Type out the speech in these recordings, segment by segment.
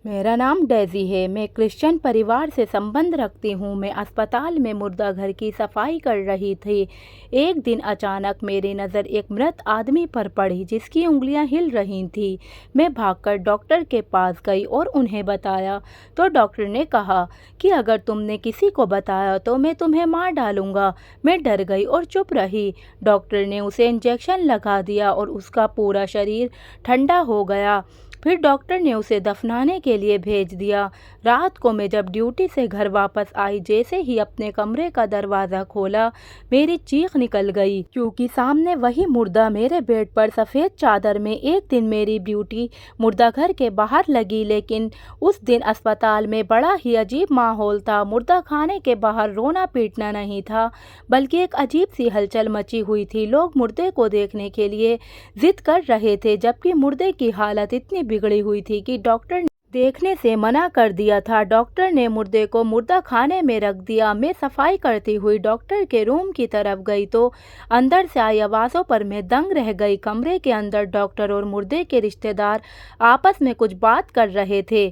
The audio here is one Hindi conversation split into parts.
मेरा नाम डेज़ी है। मैं क्रिश्चियन परिवार से संबंध रखती हूँ। मैं अस्पताल में मुर्दा घर की सफाई कर रही थी। एक दिन अचानक मेरी नज़र एक मृत आदमी पर पड़ी जिसकी उंगलियां हिल रही थीं। मैं भागकर डॉक्टर के पास गई और उन्हें बताया तो डॉक्टर ने कहा कि अगर तुमने किसी को बताया तो मैं तुम्हें मार डालूंगा। मैं डर गई और चुप रही। डॉक्टर ने उसे इंजेक्शन लगा दिया और उसका पूरा शरीर ठंडा हो गया। फिर डॉक्टर ने उसे दफनाने के लिए भेज दिया। रात को मैं जब ड्यूटी से घर वापस आई, जैसे ही अपने कमरे का दरवाज़ा खोला, मेरी चीख निकल गई क्योंकि सामने वही मुर्दा मेरे बेड पर सफ़ेद चादर में। एक दिन मेरी ड्यूटी मुर्दा घर के बाहर लगी, लेकिन उस दिन अस्पताल में बड़ा ही अजीब माहौल था। मुर्दा खाने के बाहर रोना पीटना नहीं था, बल्कि एक अजीब सी हलचल मची हुई थी। लोग मुर्दे को देखने के लिए जिद कर रहे थे, जबकि मुर्दे की हालत इतनी बिगड़ी हुई थी कि डॉक्टर ने देखने से मना कर दिया था। डॉक्टर ने मुर्दे को मुर्दा खाने में रख दिया। मैं सफाई करती हुई डॉक्टर के रूम की तरफ गई तो अंदर से आई आवाज़ों पर मैं दंग रह गई। कमरे के अंदर डॉक्टर और मुर्दे के रिश्तेदार आपस में कुछ बात कर रहे थे।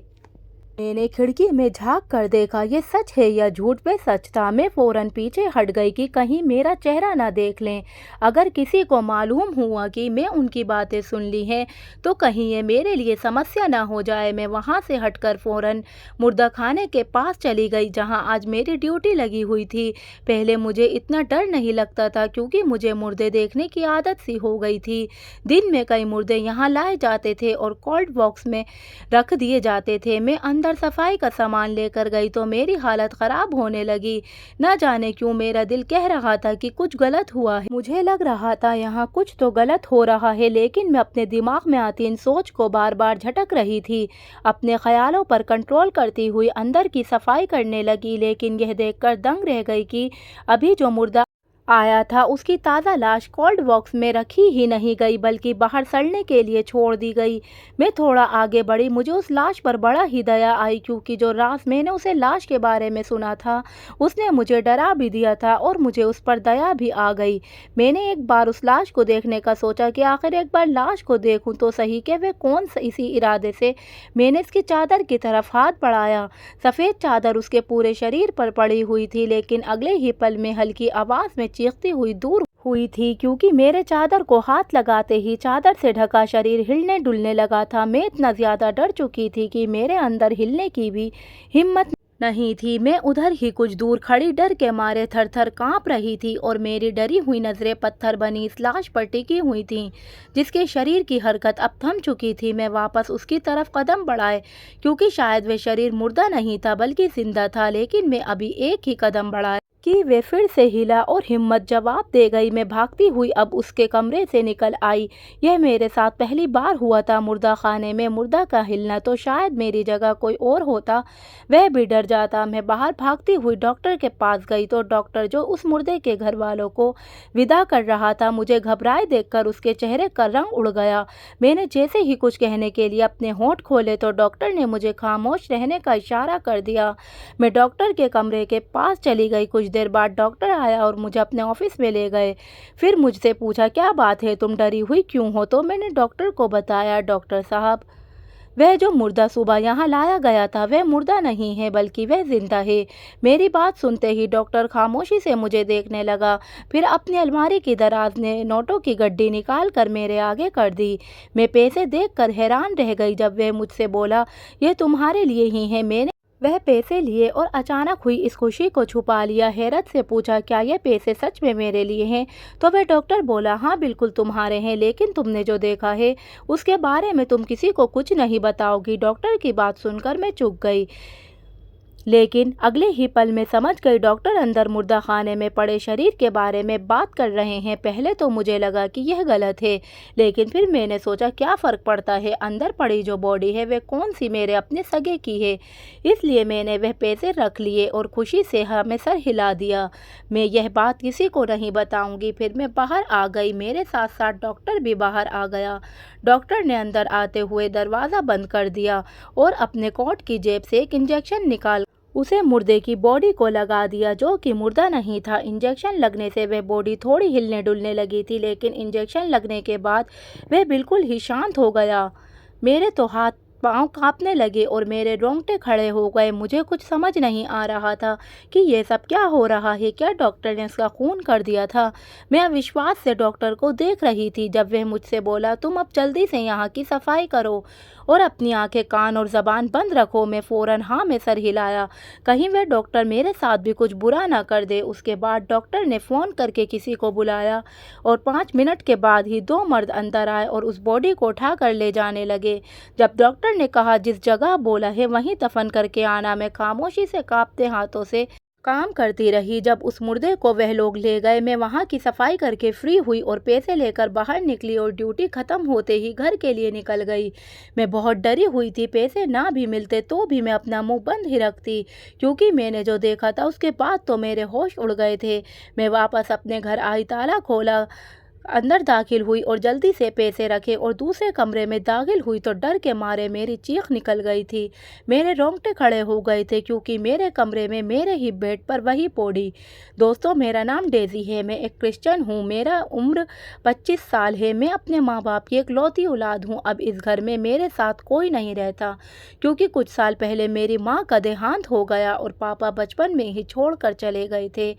मैंने खिड़की में झांक कर देखा। ये सच है या झूठ? पे सच था। मैं फौरन पीछे हट गई कि कहीं मेरा चेहरा ना देख लें। अगर किसी को मालूम हुआ कि मैं उनकी बातें सुन ली हैं तो कहीं ये मेरे लिए समस्या ना हो जाए। मैं वहाँ से हटकर फौरन मुर्दा खाने के पास चली गई जहाँ आज मेरी ड्यूटी लगी हुई थी। पहले मुझे इतना डर नहीं लगता था क्योंकि मुझे मुर्दे देखने की आदत सी हो गई थी। दिन में कई मुर्दे यहाँ लाए जाते थे और कोल्ड बॉक्स में रख दिए जाते थे। मैं अंदर सफाई का सामान लेकर गई तो मेरी हालत खराब होने लगी। न जाने क्यों मेरा दिल कह रहा था कि कुछ गलत हुआ है। मुझे लग रहा था यहाँ कुछ तो गलत हो रहा है, लेकिन मैं अपने दिमाग में आती इन सोच को बार बार झटक रही थी। अपने ख्यालों पर कंट्रोल करती हुई अंदर की सफाई करने लगी, लेकिन यह देखकर दंग रह गई कि अभी जो मुर्दा आया था उसकी ताज़ा लाश कोल्ड बॉक्स में रखी ही नहीं गई, बल्कि बाहर सड़ने के लिए छोड़ दी गई। मैं थोड़ा आगे बढ़ी। मुझे उस लाश पर बड़ा ही दया आई क्योंकि जो रात मैंने उसे लाश के बारे में सुना था उसने मुझे डरा भी दिया था और मुझे उस पर दया भी आ गई। मैंने एक बार उस लाश को देखने का सोचा कि आखिर एक बार लाश को देखूं तो सही कि वह कौन सा। इसी इरादे से मैंने इसकी चादर की तरफ हाथ बढ़ाया। सफ़ेद चादर उसके पूरे शरीर पर पड़ी हुई थी, लेकिन अगले ही पल में हल्की आवाज़ में चीखती हुई दूर हुई थी क्योंकि मेरे चादर को हाथ लगाते ही चादर से ढका शरीर हिलने डुलने लगा था। मैं इतना ज़्यादा डर चुकी थी कि मेरे अंदर हिलने की भी हिम्मत नहीं थी। मैं उधर ही कुछ दूर खड़ी डर के मारे थर थर काँप रही थी और मेरी डरी हुई नज़रें पत्थर बनी इस लाश पर टिकी हुई थीं जिसके शरीर की हरकत अब थम चुकी थी। मैं वापस उसकी तरफ कदम बढ़ाए क्योंकि शायद वह शरीर मुर्दा नहीं था बल्कि जिंदा था, लेकिन मैं अभी एक ही कदम बढ़ाया कि वे फिर से हिला और हिम्मत जवाब दे गई। मैं भागती हुई अब उसके कमरे से निकल आई। यह मेरे साथ पहली बार हुआ था। मुर्दा खाने में मुर्दा का हिलना। तो शायद मेरी जगह कोई और होता वह भी डर जाता। मैं बाहर भागती हुई डॉक्टर के पास गई तो डॉक्टर जो उस मुर्दे के घर वालों को विदा कर रहा था, मुझे घबराए देखकर उसके चेहरे का रंग उड़ गया। मैंने जैसे ही कुछ कहने के लिए अपने होंठ खोले तो डॉक्टर ने मुझे खामोश रहने का इशारा कर दिया। मैं डॉक्टर के कमरे के पास चली गई। कुछ देर बाद डॉक्टर आया और मुझे अपने ऑफिस में ले गए। फिर मुझसे पूछा, क्या बात है, तुम डरी हुई क्यों हो? तो मैंने डॉक्टर को बताया, डॉक्टर साहब, वह जो मुर्दा सुबह यहाँ लाया गया था वह मुर्दा नहीं है बल्कि वह जिंदा है। मेरी बात सुनते ही डॉक्टर खामोशी से मुझे देखने लगा। फिर अपनी अलमारी की दराज ने नोटों की गड्डी निकाल कर मेरे आगे कर दी। मैं पैसे देखकर हैरान रह गई जब वह मुझसे बोला, यह तुम्हारे लिए ही है। मैंने वह पैसे लिए और अचानक हुई इस खुशी को छुपा लिया। हैरत से पूछा, क्या ये पैसे सच में मेरे लिए हैं? तो वह डॉक्टर बोला, हाँ बिल्कुल तुम्हारे हैं, लेकिन तुमने जो देखा है उसके बारे में तुम किसी को कुछ नहीं बताओगी। डॉक्टर की बात सुनकर मैं चुप गई, लेकिन अगले ही पल में समझ गई डॉक्टर अंदर मुर्दा खाने में पड़े शरीर के बारे में बात कर रहे हैं। पहले तो मुझे लगा कि यह गलत है, लेकिन फिर मैंने सोचा क्या फ़र्क पड़ता है, अंदर पड़ी जो बॉडी है वह कौन सी मेरे अपने सगे की है। इसलिए मैंने वह पैसे रख लिए और खुशी से हमें सर हिला दिया। मैं यह बात किसी को नहीं बताऊंगी। फिर मैं बाहर आ गई। मेरे साथ साथ डॉक्टर भी बाहर आ गया। डॉक्टर ने अंदर आते हुए दरवाज़ा बंद कर दिया और अपने कोट की जेब से एक इंजेक्शन निकाल उसे मुर्दे की बॉडी को लगा दिया, जो कि मुर्दा नहीं था। इंजेक्शन लगने से वह बॉडी थोड़ी हिलने डुलने लगी थी, लेकिन इंजेक्शन लगने के बाद वह बिल्कुल ही शांत हो गया। मेरे तो हाथ पाँव कांपने लगे और मेरे रोंगटे खड़े हो गए। मुझे कुछ समझ नहीं आ रहा था कि ये सब क्या हो रहा है। क्या डॉक्टर ने उसका खून कर दिया था? मैं अविश्वास से डॉक्टर को देख रही थी जब वह मुझसे बोला, तुम अब जल्दी से यहाँ की सफाई करो और अपनी आंखें, कान और ज़बान बंद रखो। मैं फ़ौरन हाँ में सर हिलाया, कहीं वह डॉक्टर मेरे साथ भी कुछ बुरा ना कर दे। उसके बाद डॉक्टर ने फ़ोन करके किसी को बुलाया और 5 मिनट के बाद ही 2 मर्द अंदर आए और उस बॉडी को उठा कर ले जाने लगे। जब डॉक्टर ने कहा जिस जगह बोला है वहीं दफन करके आना, मैं खामोशी से कांपते हाथों से काम करती रही। जब उस मुर्दे को वह लोग ले गए, मैं वहाँ की सफाई करके फ्री हुई और पैसे लेकर बाहर निकली और ड्यूटी ख़त्म होते ही घर के लिए निकल गई। मैं बहुत डरी हुई थी। पैसे ना भी मिलते तो भी मैं अपना मुंह बंद ही रखती, क्योंकि मैंने जो देखा था उसके बाद तो मेरे होश उड़ गए थे। मैं वापस अपने घर आई, ताला खोला, अंदर दाखिल हुई और जल्दी से पैसे रखे और दूसरे कमरे में दाखिल हुई तो डर के मारे मेरी चीख निकल गई थी। मेरे रोंगटे खड़े हो गए थे, क्योंकि मेरे कमरे में मेरे ही बेड पर वही पौड़ी। दोस्तों, मेरा नाम डेजी है। मैं एक क्रिश्चियन हूँ। मेरा उम्र 25 साल है। मैं अपने माँ बाप की इकलौती औलाद हूँ। अब इस घर में मेरे साथ कोई नहीं रहता, क्योंकि कुछ साल पहले मेरी माँ का देहांत हो गया और पापा बचपन में ही छोड़ कर चले गए थे।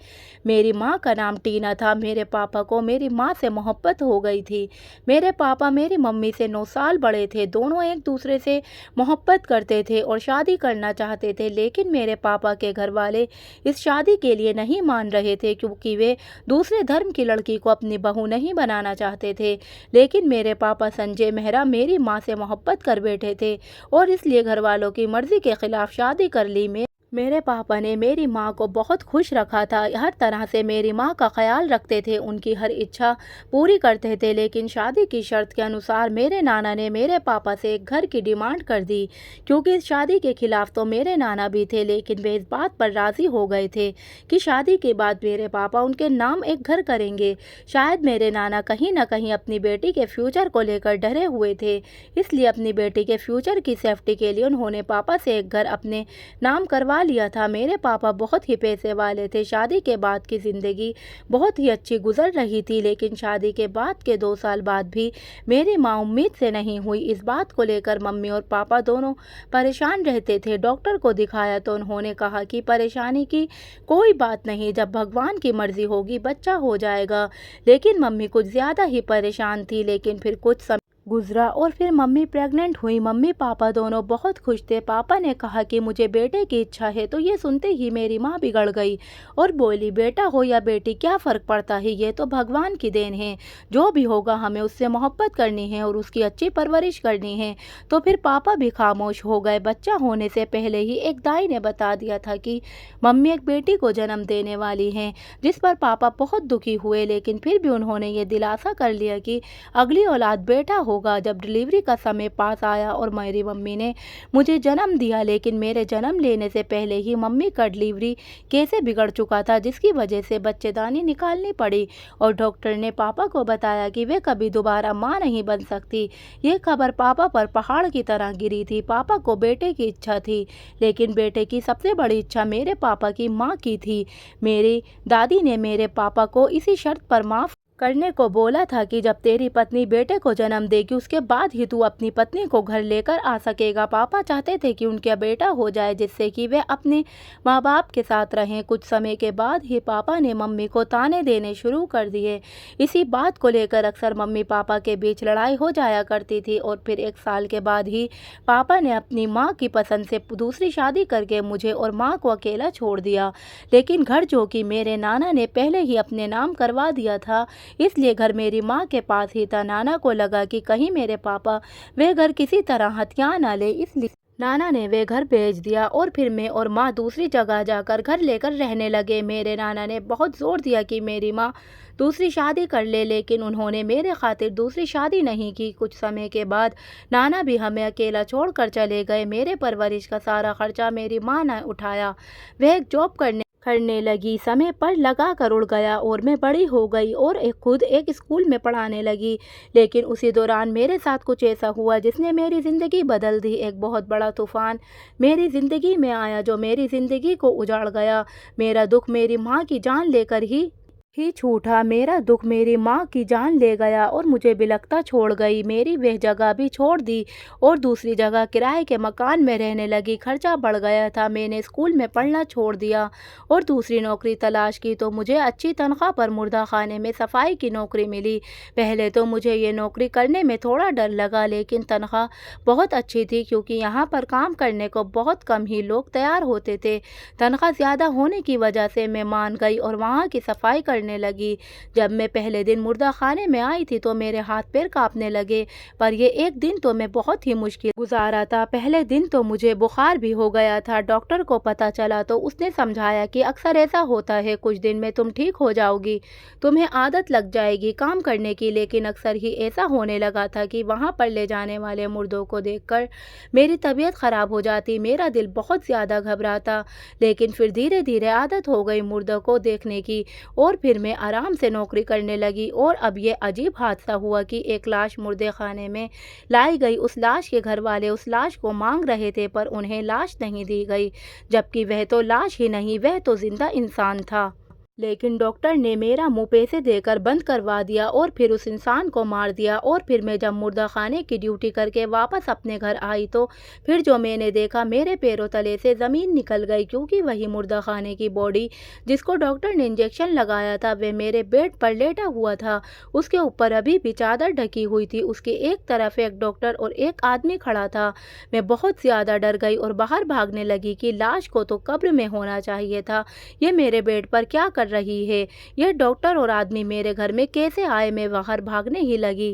मेरी माँ का नाम टीना था। मेरे पापा को मेरी माँ से मोहब्बत हो गई थी। मेरे पापा मेरी मम्मी से 9 साल बड़े थे। दोनों एक दूसरे से मोहब्बत करते थे और शादी करना चाहते थे, लेकिन मेरे पापा के घर वाले इस शादी के लिए नहीं मान रहे थे, क्योंकि वे दूसरे धर्म की लड़की को अपनी बहू नहीं बनाना चाहते थे। लेकिन मेरे पापा संजय मेहरा मेरी माँ से मोहब्बत कर बैठे थे और इसलिए घर वालों की मर्जी के खिलाफ शादी कर ली। मेरे पापा ने मेरी माँ को बहुत खुश रखा था। हर तरह से मेरी माँ का ख्याल रखते थे, उनकी हर इच्छा पूरी करते थे। लेकिन शादी की शर्त के अनुसार मेरे नाना ने मेरे पापा से एक घर की डिमांड कर दी, क्योंकि इस शादी के खिलाफ तो मेरे नाना भी थे, लेकिन वे इस बात पर राज़ी हो गए थे कि शादी के बाद मेरे पापा उनके नाम एक घर करेंगे। शायद मेरे नाना कहीं न कहीं अपनी बेटी के फ्यूचर को लेकर डरे हुए थे, इसलिए अपनी बेटी के फ्यूचर की सेफ्टी के लिए उन्होंने पापा से एक घर अपने नाम करवा लिया था। मेरे पापा बहुत ही पैसे वाले थे। शादी के बाद की ज़िंदगी बहुत ही अच्छी गुजर रही थी, लेकिन शादी के बाद के 2 साल बाद भी मेरी माँ उम्मीद से नहीं हुई। इस बात को लेकर मम्मी और पापा दोनों परेशान रहते थे। डॉक्टर को दिखाया तो उन्होंने कहा कि परेशानी की कोई बात नहीं, जब भगवान की मर्जी होगी बच्चा हो जाएगा। लेकिन मम्मी कुछ ज़्यादा ही परेशान थी। लेकिन फिर कुछ समय गुजरा और फिर मम्मी प्रेग्नेंट हुई। मम्मी पापा दोनों बहुत खुश थे। पापा ने कहा कि मुझे बेटे की इच्छा है, तो ये सुनते ही मेरी माँ बिगड़ गई और बोली, बेटा हो या बेटी क्या फ़र्क पड़ता है, ये तो भगवान की देन है। जो भी होगा हमें उससे मोहब्बत करनी है और उसकी अच्छी परवरिश करनी है। तो फिर पापा भी खामोश हो गए। बच्चा होने से पहले ही एक दाई ने बता दिया था कि मम्मी एक बेटी को जन्म देने वाली हैं, जिस पर पापा बहुत दुखी हुए। लेकिन फिर भी उन्होंने ये दिलासा कर लिया कि अगली औलाद बेटा होगा। जब डिलीवरी का समय पास आया और मेरी मम्मी ने मुझे जन्म दिया, लेकिन मेरे जन्म लेने से पहले ही मम्मी का डिलीवरी कैसे बिगड़ चुका था, जिसकी वजह से बच्चेदानी निकालनी पड़ी और डॉक्टर ने पापा को बताया कि वे कभी दोबारा माँ नहीं बन सकती। ये खबर पापा पर पहाड़ की तरह गिरी थी। पापा को बेटे की इच्छा थी, लेकिन बेटे की सबसे बड़ी इच्छा मेरे पापा की माँ की थी। मेरी दादी ने मेरे पापा को इसी शर्त पर माफ़ करने को बोला था कि जब तेरी पत्नी बेटे को जन्म देगी उसके बाद ही तू अपनी पत्नी को घर लेकर आ सकेगा। पापा चाहते थे कि उनका बेटा हो जाए, जिससे कि वे अपने माँ बाप के साथ रहें। कुछ समय के बाद ही पापा ने मम्मी को ताने देने शुरू कर दिए। इसी बात को लेकर अक्सर मम्मी पापा के बीच लड़ाई हो जाया करती थी और फिर 1 साल के बाद ही पापा ने अपनी माँ की पसंद से दूसरी शादी करके मुझे और माँ को अकेला छोड़ दिया। लेकिन घर जो कि मेरे नाना ने पहले ही अपने नाम करवा दिया था, इसलिए घर मेरी माँ के पास ही था। नाना को लगा कि कहीं मेरे पापा वे घर किसी तरह हथिया ना ले, इसलिए नाना ने वे घर बेच दिया और फिर मैं और माँ दूसरी जगह जाकर घर लेकर रहने लगे। मेरे नाना ने बहुत जोर दिया कि मेरी माँ दूसरी शादी कर ले, लेकिन उन्होंने मेरे खातिर दूसरी शादी नहीं की। कुछ समय के बाद नाना भी हमें अकेला छोड़कर चले गए। मेरे परवरिश का सारा खर्चा मेरी माँ ने उठाया। वह एक जॉब करने लगी, समय पर लगा कर उड़ गया और मैं बड़ी हो गई और खुद एक स्कूल में पढ़ाने लगी। लेकिन उसी दौरान मेरे साथ कुछ ऐसा हुआ जिसने मेरी ज़िंदगी बदल दी। एक बहुत बड़ा तूफान मेरी ज़िंदगी में आया जो मेरी ज़िंदगी को उजाड़ गया। मेरा दुख मेरी माँ की जान लेकर ही ही छूटा। मेरा दुख मेरी माँ की जान ले गया और मुझे बिलखता छोड़ गई। मेरी वह जगह भी छोड़ दी और दूसरी जगह किराए के मकान में रहने लगी। खर्चा बढ़ गया था। मैंने स्कूल में पढ़ना छोड़ दिया और दूसरी नौकरी तलाश की तो मुझे अच्छी तनख्वाह पर मुर्दा खाने में सफाई की नौकरी मिली। पहले तो मुझे ये नौकरी करने में थोड़ा डर लगा, लेकिन तनख्वाह बहुत अच्छी थी क्योंकि यहाँ पर काम करने को बहुत कम ही लोग तैयार होते थे। तनख्वाह ज़्यादा होने की वजह से मैं मान गई और वहाँ की सफाई करने लगी। जब मैं पहले दिन मुर्दा खाने में आई थी तो मेरे हाथ पैर कांपने लगे, पर ये एक दिन तो मैं बहुत ही मुश्किल गुजारा था। पहले दिन तो मुझे बुखार भी हो गया था। डॉक्टर को पता चला तो उसने समझाया कि अक्सर ऐसा होता है, कुछ दिन में तुम ठीक हो जाओगी, तुम्हें आदत लग जाएगी काम करने की। लेकिन अक्सर ही ऐसा होने लगा था कि वहाँ पर ले जाने वाले मुर्दों को देखकर मेरी तबीयत खराब हो जाती। मेरा दिल बहुत ज़्यादा घबराता, लेकिन फिर धीरे धीरे आदत हो गई मुर्दों को देखने की और फिर मैं आराम से नौकरी करने लगी। और अब ये अजीब हादसा हुआ कि एक लाश मुर्दे खाने में लाई गई। उस लाश के घर वाले उस लाश को मांग रहे थे पर उन्हें लाश नहीं दी गई, जबकि वह तो लाश ही नहीं, वह तो जिंदा इंसान था। लेकिन डॉक्टर ने मेरा मुंह पैसे देकर बंद करवा दिया और फिर उस इंसान को मार दिया। और फिर मैं जब मुर्दा खाने की ड्यूटी करके वापस अपने घर आई तो फिर जो मैंने देखा, मेरे पैरों तले से ज़मीन निकल गई, क्योंकि वही मुर्दा खाने की बॉडी जिसको डॉक्टर ने इंजेक्शन लगाया था वह मेरे बेड पर लेटा हुआ था। उसके ऊपर अभी भी चादर ढकी हुई थी। उसके एक तरफ एक डॉक्टर और एक आदमी खड़ा था। मैं बहुत ज़्यादा डर गई और बाहर भागने लगी कि लाश को तो कब्र में होना चाहिए था, ये मेरे बेड पर क्या कर रही है, यह डॉक्टर और आदमी मेरे घर में कैसे आए। मैं बाहर भागने ही लगी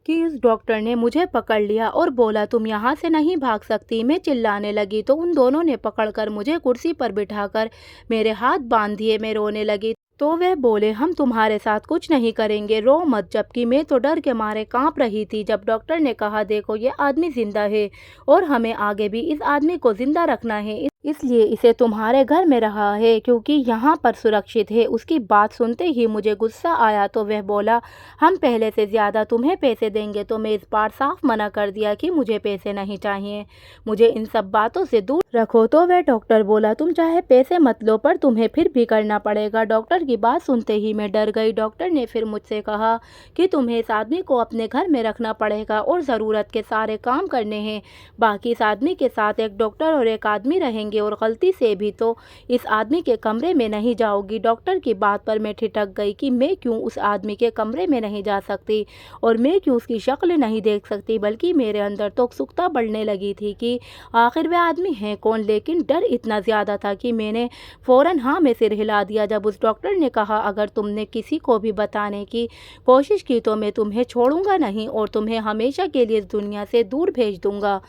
कि उस डॉक्टर ने मुझे पकड़ लिया और बोला, तुम यहाँ से नहीं भाग सकती। मैं चिल्लाने लगी तो उन दोनों ने पकड़कर मुझे कुर्सी पर बिठाकर मेरे हाथ बांध दिए। मैं रोने लगी तो वह बोले, हम तुम्हारे साथ कुछ नहीं करेंगे, रो मत। जबकि मैं तो डर के मारे कांप रही थी। जब डॉक्टर ने कहा, देखो ये आदमी जिंदा है और हमें आगे भी इस आदमी को जिंदा रखना है, इसलिए इसे तुम्हारे घर में रहा है क्योंकि यहाँ पर सुरक्षित है। उसकी बात सुनते ही मुझे गुस्सा आया तो वह बोला, हम पहले से ज़्यादा तुम्हें पैसे देंगे। तो मैं इस बार साफ मना कर दिया कि मुझे पैसे नहीं चाहिए, मुझे इन सब बातों से दूर रखो। तो वह डॉक्टर बोला, तुम चाहे पैसे मत लो पर तुम्हें फिर भी करना पड़ेगा। डॉक्टर की बात सुनते ही मैं डर गई। डॉक्टर ने फिर मुझसे कहा कि तुम्हें इस आदमी को अपने घर में रखना पड़ेगा और ज़रूरत के सारे काम करने हैं। बाकी इस आदमी के साथ एक डॉक्टर और एक आदमी रहेंगे और गलती से भी तो इस आदमी के कमरे में नहीं जाओगी। डॉक्टर की बात पर मैं ठिठक गई कि मैं क्यों उस आदमी के कमरे में नहीं जा सकती और मैं क्यों उसकी शक्ल नहीं देख सकती, बल्कि मेरे अंदर तो उत्सुकता बढ़ने लगी थी कि आखिर वह आदमी है कौन। लेकिन डर इतना ज़्यादा था कि मैंने फ़ौरन हाँ में सिर हिला दिया। जब उस डॉक्टर ने कहा, अगर तुमने किसी को भी बताने की कोशिश की तो मैं तुम्हें छोड़ूंगा नहीं और तुम्हें हमेशा के लिए इस दुनिया से दूर भेज दूंगा।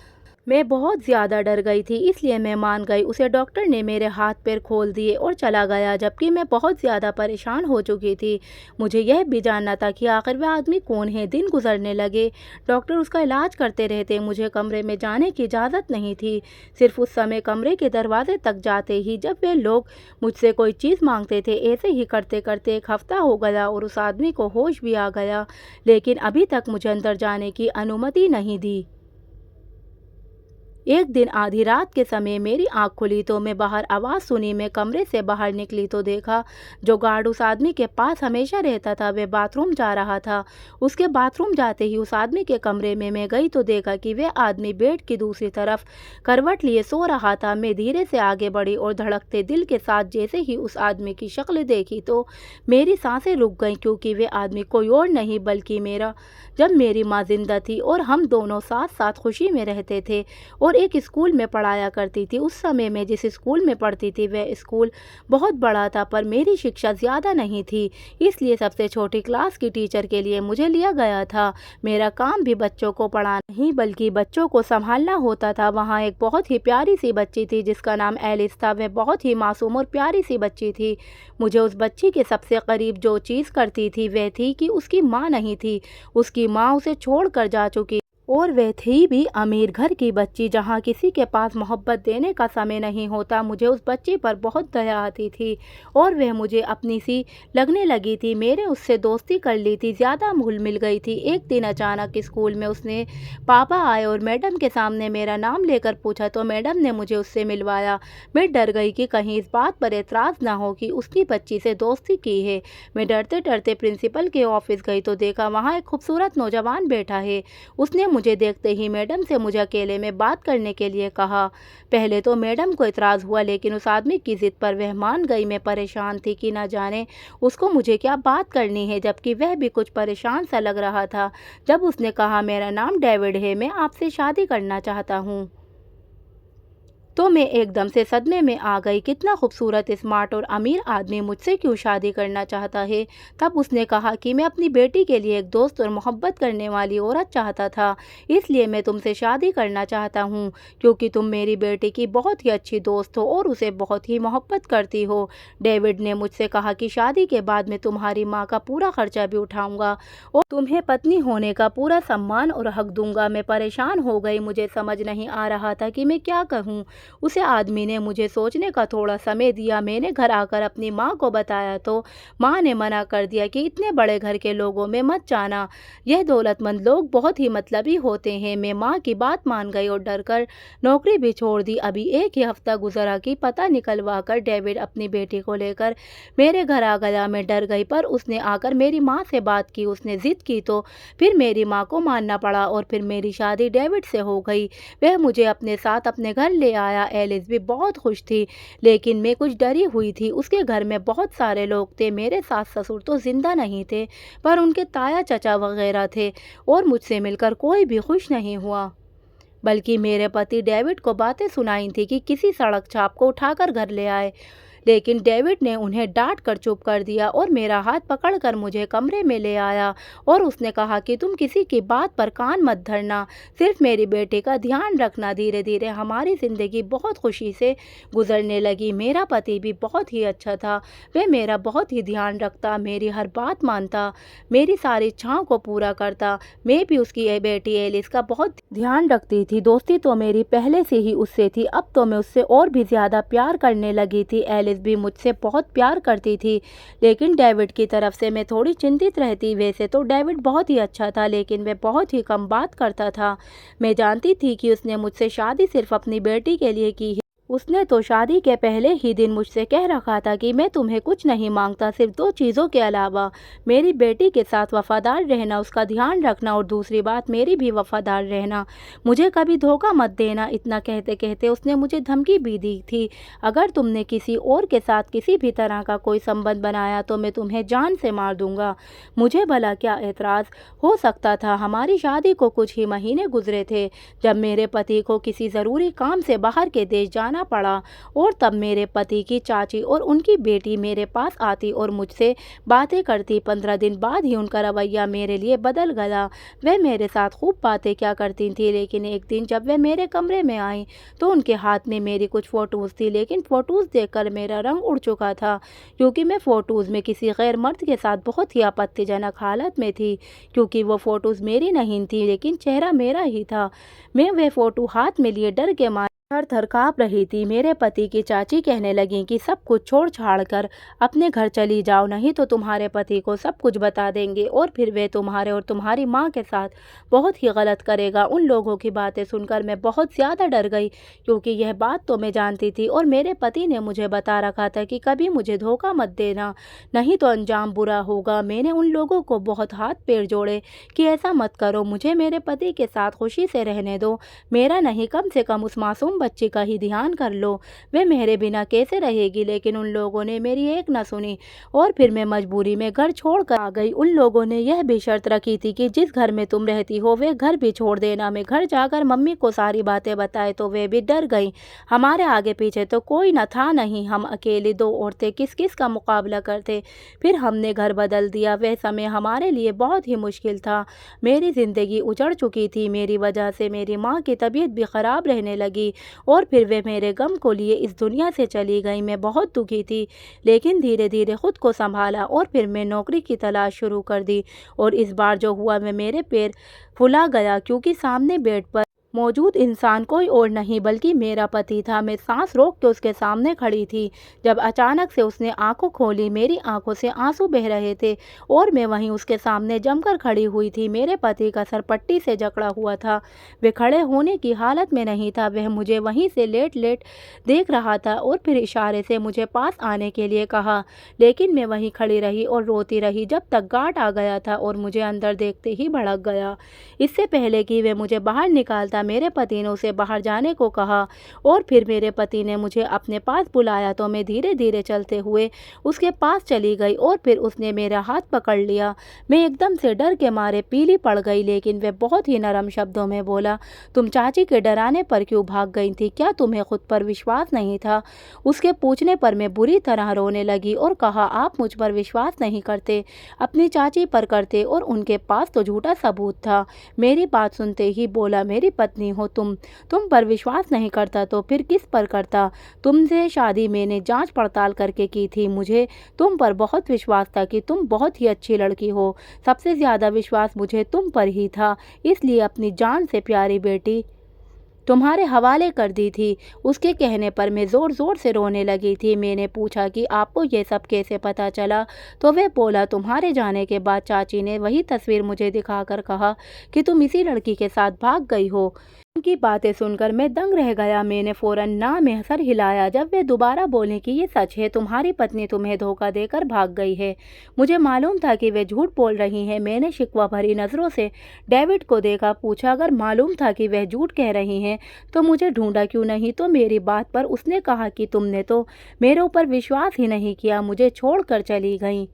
मैं बहुत ज़्यादा डर गई थी, इसलिए मैं मान गई। उसे डॉक्टर ने मेरे हाथ पैर खोल दिए और चला गया, जबकि मैं बहुत ज़्यादा परेशान हो चुकी थी। मुझे यह भी जानना था कि आखिर वह आदमी कौन है। दिन गुजरने लगे, डॉक्टर उसका इलाज करते रहते। मुझे कमरे में जाने की इजाज़त नहीं थी। सिर्फ उस समय कमरे के दरवाजे तक जाते ही जब वे लोग मुझसे कोई चीज़ मांगते थे। ऐसे ही करते करते एक हफ्ता हो गया और उस आदमी को होश भी आ गया, लेकिन अभी तक मुझे अंदर जाने की अनुमति नहीं दी। एक दिन आधी रात के समय मेरी आंख खुली तो मैं बाहर आवाज़ सुनी। मैं कमरे से बाहर निकली तो देखा जो गार्ड उस आदमी के पास हमेशा रहता था वह बाथरूम जा रहा था। उसके बाथरूम जाते ही उस आदमी के कमरे में मैं गई तो देखा कि वह आदमी बेड की दूसरी तरफ करवट लिए सो रहा था। मैं धीरे से आगे बढ़ी और धड़कते दिल के साथ जैसे ही उस आदमी की शक्ल देखी तो मेरी सांसें रुक गईं, क्योंकि वह आदमी कोई और नहीं बल्कि मेरा जब मेरी माँ जिंदा थी और हम दोनों साथ साथ खुशी में रहते थे और एक स्कूल में पढ़ाया करती थी। उस समय मैं जिस स्कूल में पढ़ती थी वह स्कूल बहुत बड़ा था, पर मेरी शिक्षा ज़्यादा नहीं थी, इसलिए सबसे छोटी क्लास की टीचर के लिए मुझे लिया गया था। मेरा काम भी बच्चों को पढ़ाना नहीं बल्कि बच्चों को संभालना होता था। वहाँ एक बहुत ही प्यारी सी बच्ची थी जिसका नाम एलिस था। वह बहुत ही मासूम और प्यारी सी बच्ची थी। मुझे उस बच्ची के सबसे करीब जो चीज़ करती थी वह थी कि उसकी माँ नहीं थी। उसकी माँ उसे छोड़ कर जा चुकी और वह थी भी अमीर घर की बच्ची, जहाँ किसी के पास मोहब्बत देने का समय नहीं होता। मुझे उस बच्ची पर बहुत दया आती थी और वह मुझे अपनी सी लगने लगी थी। मेरे उससे दोस्ती कर ली थी, ज़्यादा घुल मिल गई थी। एक दिन अचानक स्कूल में उसने पापा आए और मैडम के सामने मेरा नाम लेकर पूछा तो मैडम ने मुझे उससे मिलवाया। मैं डर गई कि कहीं इस बात पर एतराज़ ना हो कि उसकी बच्ची से दोस्ती की है। मैं डरते डरते प्रिंसिपल के ऑफिस गई तो देखा वहाँ एक खूबसूरत नौजवान बैठा है। उसने मुझे देखते ही मैडम से मुझे अकेले में बात करने के लिए कहा। पहले तो मैडम को इतराज़ हुआ, लेकिन उस आदमी की ज़िद पर वह मान गई। मैं परेशान थी कि ना जाने उसको मुझे क्या बात करनी है, जबकि वह भी कुछ परेशान सा लग रहा था। जब उसने कहा मेरा नाम डेविड है, मैं आपसे शादी करना चाहता हूँ, तो मैं एकदम से सदमे में आ गई। कितना खूबसूरत, स्मार्ट और अमीर आदमी मुझसे क्यों शादी करना चाहता है। तब उसने कहा कि मैं अपनी बेटी के लिए एक दोस्त और मोहब्बत करने वाली औरत चाहता था, इसलिए मैं तुमसे शादी करना चाहता हूँ, क्योंकि तुम मेरी बेटी की बहुत ही अच्छी दोस्त हो और उसे बहुत ही मोहब्बत करती हो। डेविड ने मुझसे कहा कि शादी के बाद मैं तुम्हारी माँ का पूरा खर्चा भी उठाऊंगा और तुम्हें पत्नी होने का पूरा सम्मान और हक दूंगा। मैं परेशान हो गई, मुझे समझ नहीं आ रहा था कि मैं क्या कहूँ। उसे आदमी ने मुझे सोचने का थोड़ा समय दिया। मैंने घर आकर अपनी माँ को बताया तो माँ ने मना कर दिया कि इतने बड़े घर के लोगों में मत जाना, यह दौलतमंद लोग बहुत ही मतलबी होते हैं। मैं माँ की बात मान गई और डर कर नौकरी भी छोड़ दी। अभी एक ही हफ्ता गुजरा कि पता निकलवा कर डेविड अपनी बेटी को लेकर मेरे घर आ गया। मैं डर गई, पर उसने आकर मेरी माँ से बात की। उसने जिद की तो फिर मेरी माँ को मानना पड़ा और फिर मेरी शादी डेविड से हो गई। वह मुझे अपने साथ अपने घर ले आया। एलिस भी बहुत खुश थी, लेकिन मैं कुछ डरी हुई थी। उसके घर में बहुत सारे लोग थे। मेरे सास ससुर तो जिंदा नहीं थे, पर उनके ताया चचा वगैरह थे और मुझसे मिलकर कोई भी खुश नहीं हुआ। बल्कि मेरे पति डेविड को बातें सुनाई थी कि किसी सड़क छाप को उठाकर घर ले आए, लेकिन डेविड ने उन्हें डांट कर चुप कर दिया और मेरा हाथ पकड़कर मुझे कमरे में ले आया और उसने कहा कि तुम किसी की बात पर कान मत धरना, सिर्फ मेरी बेटी का ध्यान रखना। धीरे धीरे हमारी ज़िंदगी बहुत खुशी से गुजरने लगी। मेरा पति भी बहुत ही अच्छा था, वह मेरा बहुत ही ध्यान रखता, मेरी हर बात मानता, मेरी सारी इच्छाओं को पूरा करता। मैं भी उसकी बेटी एलिस का बहुत ध्यान रखती थी। दोस्ती तो मेरी पहले से ही उससे थी, अब तो मैं उससे और भी ज़्यादा प्यार करने लगी थी। एलिस भी मुझसे बहुत प्यार करती थी, लेकिन डेविड की तरफ से मैं थोड़ी चिंतित रहती। वैसे तो डेविड बहुत ही अच्छा था, लेकिन वह बहुत ही कम बात करता था। मैं जानती थी कि उसने मुझसे शादी सिर्फ अपनी बेटी के लिए की है। उसने तो शादी के पहले ही दिन मुझसे कह रखा था कि मैं तुम्हें कुछ नहीं मांगता, सिर्फ दो चीज़ों के अलावा, मेरी बेटी के साथ वफादार रहना, उसका ध्यान रखना, और दूसरी बात मेरी भी वफादार रहना, मुझे कभी धोखा मत देना। इतना कहते कहते उसने मुझे धमकी भी दी थी, अगर तुमने किसी और के साथ किसी भी तरह का कोई संबंध बनाया तो मैं तुम्हें जान से मार दूंगा। मुझे भला क्या एतराज़ हो सकता था। हमारी शादी को कुछ ही महीने गुजरे थे जब मेरे पति को किसी ज़रूरी काम से बाहर के देश जाना पड़ा, और तब मेरे पति की चाची और उनकी बेटी मेरे पास आती और मुझसे बातें करती। 15 दिन बाद ही उनका रवैया मेरे लिए बदल गया। वह मेरे साथ खूब बातें क्या करती थी, लेकिन एक दिन जब वह मेरे कमरे में आई तो उनके हाथ में मेरी कुछ फ़ोटोज़ थी, लेकिन फ़ोटोज़ देखकर मेरा रंग उड़ चुका था, क्योंकि मैं फ़ोटोज़ में किसी गैर मर्द के साथ बहुत ही आपत्तिजनक हालत में थी। क्योंकि वो फ़ोटोज़ मेरी नहीं थी, लेकिन चेहरा मेरा ही था। मैं वह फ़ोटो हाथ में लिए डर के मारे थर थर काँप रही थी। मेरे पति की चाची कहने लगी कि सब कुछ छोड़ छाड़ कर अपने घर चली जाओ, नहीं तो तुम्हारे पति को सब कुछ बता देंगे और फिर वे तुम्हारे और तुम्हारी माँ के साथ बहुत ही गलत करेगा। उन लोगों की बातें सुनकर मैं बहुत ज़्यादा डर गई, क्योंकि यह बात तो मैं जानती थी और मेरे पति ने मुझे बता रखा था कि कभी मुझे धोखा मत देना, नहीं तो अंजाम बुरा होगा। मैंने उन लोगों को बहुत हाथ पैर जोड़े कि ऐसा मत करो, मुझे मेरे पति के साथ खुशी से रहने दो, मेरा नहीं, कम से कम उस मासूम बच्ची का ही ध्यान कर लो, वे मेरे बिना कैसे रहेगी। लेकिन उन लोगों ने मेरी एक न सुनी और फिर मैं मजबूरी में घर छोड़ कर आ गई। उन लोगों ने यह भी शर्त रखी थी कि जिस घर में तुम रहती हो वे घर भी छोड़ देना। मैं घर जाकर मम्मी को सारी बातें बताए तो वे भी डर गई। हमारे आगे पीछे तो कोई न था, नहीं, हम अकेली दो औरतें किस किस का मुकाबला करते। फिर हमने घर बदल दिया। वह समय हमारे लिए बहुत ही मुश्किल था। मेरी ज़िंदगी उजड़ चुकी थी। मेरी वजह से मेरी माँ की तबीयत भी ख़राब रहने लगी। और फिर वे मेरे गम को लिए इस दुनिया से चली गई। मैं बहुत दुखी थी, लेकिन धीरे धीरे खुद को संभाला और फिर मैं नौकरी की तलाश शुरू कर दी। और इस बार जो हुआ, मैं मेरे पैर फुला गया क्योंकि सामने बेड पर मौजूद इंसान कोई और नहीं बल्कि मेरा पति था। मैं सांस रोक के उसके सामने खड़ी थी जब अचानक से उसने आंखों खोली। मेरी आंखों से आंसू बह रहे थे और मैं वहीं उसके सामने जमकर खड़ी हुई थी। मेरे पति का सर पट्टी से जकड़ा हुआ था, वे खड़े होने की हालत में नहीं था। वह मुझे वहीं से लेट लेट देख रहा था और फिर इशारे से मुझे पास आने के लिए कहा, लेकिन मैं वहीं खड़ी रही और रोती रही जब तक गार्ड आ गया था और मुझे अंदर देखते ही भड़क गया। इससे पहले कि वे मुझे बाहर निकालता, मेरे पति ने उसे बाहर जाने को कहा और फिर मेरे पति ने मुझे अपने पास बुलाया तो मैं धीरे धीरे चलते हुए उसके पास चली गई और फिर उसने मेरा हाथ पकड़ लिया। मैं एकदम से डर के मारे पीली पड़ गई, लेकिन वह बहुत ही नरम शब्दों में बोला, तुम चाची के डराने पर क्यों भाग गई थी? क्या तुम्हें खुद पर विश्वास नहीं था? उसके पूछने पर मैं बुरी तरह रोने लगी और कहा, आप मुझ पर विश्वास नहीं करते, अपनी चाची पर करते और उनके पास तो झूठा सबूत था। मेरी बात सुनते ही बोला, मेरी पत्नी हो तुम पर विश्वास नहीं करता तो फिर किस पर करता? तुमसे शादी मैंने जांच पड़ताल करके की थी। मुझे तुम पर बहुत विश्वास था कि तुम बहुत ही अच्छी लड़की हो। सबसे ज़्यादा विश्वास मुझे तुम पर ही था, इसलिए अपनी जान से प्यारी बेटी तुम्हारे हवाले कर दी थी। उसके कहने पर मैं ज़ोर ज़ोर से रोने लगी थी। मैंने पूछा कि आपको ये सब कैसे पता चला? तो वह बोला, तुम्हारे जाने के बाद चाची ने वही तस्वीर मुझे दिखाकर कहा कि तुम इसी लड़की के साथ भाग गई हो। उनकी बातें सुनकर मैं दंग रह गया। मैंने फौरन ना में सर हिलाया जब वे दोबारा बोले कि ये सच है, तुम्हारी पत्नी तुम्हें धोखा देकर भाग गई है। मुझे मालूम था कि वे झूठ बोल रही हैं। मैंने शिकवा भरी नज़रों से डेविड को देखा, पूछा, अगर मालूम था कि वह झूठ कह रही हैं तो मुझे ढूंढा क्यों नहीं? तो मेरी बात पर उसने कहा कि तुमने तो मेरे ऊपर विश्वास ही नहीं किया, मुझे छोड़कर चली गई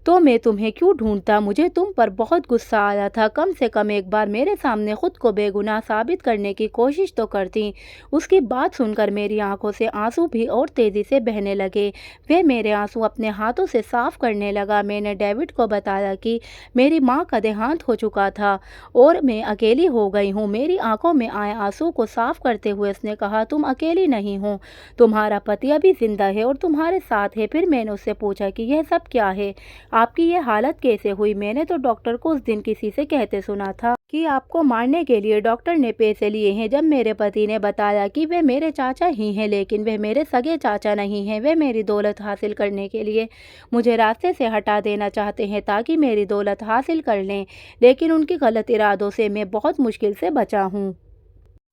तो मैं तुम्हें क्यों ढूंढता? मुझे तुम पर बहुत गुस्सा आया था। कम से कम एक बार मेरे सामने खुद को बेगुनाह साबित करने की कोशिश तो करती। उसकी बात सुनकर मेरी आंखों से आंसू भी और तेज़ी से बहने लगे। वह मेरे आंसू अपने हाथों से साफ करने लगा। मैंने डेविड को बताया कि मेरी माँ का देहांत हो चुका था और मैं अकेली हो गई हूँ। मेरी आंखों में आए आंसू को साफ करते हुए उसने कहा, तुम अकेली नहीं हो, तुम्हारा पति अभी जिंदा है और तुम्हारे साथ है। फिर मैंने उससे पूछा कि यह सब क्या है, आपकी ये हालत कैसे हुई? मैंने तो डॉक्टर को उस दिन किसी से कहते सुना था कि आपको मारने के लिए डॉक्टर ने पैसे लिए हैं। जब मेरे पति ने बताया कि वे मेरे चाचा ही हैं, लेकिन वे मेरे सगे चाचा नहीं हैं, वे मेरी दौलत हासिल करने के लिए मुझे रास्ते से हटा देना चाहते हैं ताकि मेरी दौलत हासिल कर लें, लेकिन उनके गलत इरादों से मैं बहुत मुश्किल से बचा हूँ,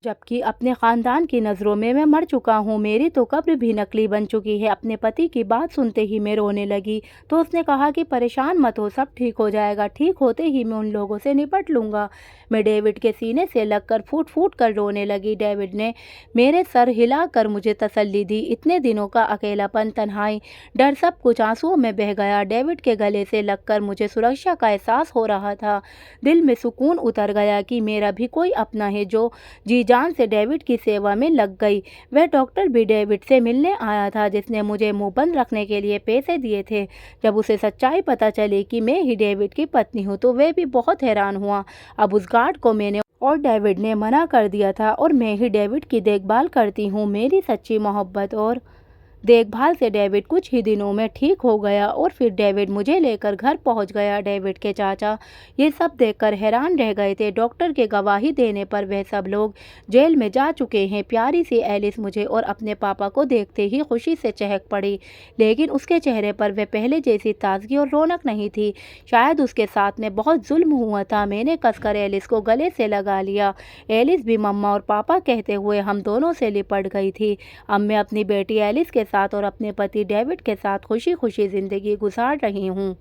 जबकि अपने ख़ानदान की नज़रों में मैं मर चुका हूँ। मेरी तो कब्र भी नकली बन चुकी है। अपने पति की बात सुनते ही मैं रोने लगी तो उसने कहा कि परेशान मत हो, सब ठीक हो जाएगा, ठीक होते ही मैं उन लोगों से निपट लूँगा। मैं डेविड के सीने से लगकर फूट फूट कर रोने लगी। डेविड ने मेरे सर हिलाकर मुझे तसल्ली दी। इतने दिनों का अकेलापन, तन्हाई, डर सब कुछ आंसुओं में बह गया। डेविड के गले से लगकर मुझे सुरक्षा का एहसास हो रहा था। दिल में सुकून उतर गया कि मेरा भी कोई अपना है जो जी जान से डेविड की सेवा में लग गई। वह डॉक्टर भी डेविड से मिलने आया था जिसने मुझे मुंह बंद रखने के लिए पैसे दिए थे। जब उसे सच्चाई पता चली कि मैं ही डेविड की पत्नी हूँ तो वह भी बहुत हैरान हुआ। अब उस गार्ड को मैंने और डेविड ने मना कर दिया था और मैं ही डेविड की देखभाल करती हूँ। मेरी सच्ची मोहब्बत और देखभाल से डेविड कुछ ही दिनों में ठीक हो गया और फिर डेविड मुझे लेकर घर पहुंच गया। डेविड के चाचा ये सब देखकर हैरान रह गए थे। डॉक्टर के गवाही देने पर वह सब लोग जेल में जा चुके हैं। प्यारी सी एलिस मुझे और अपने पापा को देखते ही खुशी से चहक पड़ी, लेकिन उसके चेहरे पर वह पहले जैसी ताजगी और रौनक नहीं थी। शायद उसके साथ में बहुत जुल्म हुआ था। मैंने कसकर एलिस को गले से लगा लिया। एलिस भी मम्मा और पापा कहते हुए हम दोनों से लिपट गई थी। अब मैं अपनी बेटी एलिस के साथ और अपने पति डेविड के साथ खुशी खुशी ज़िंदगी गुजार रही हूँ।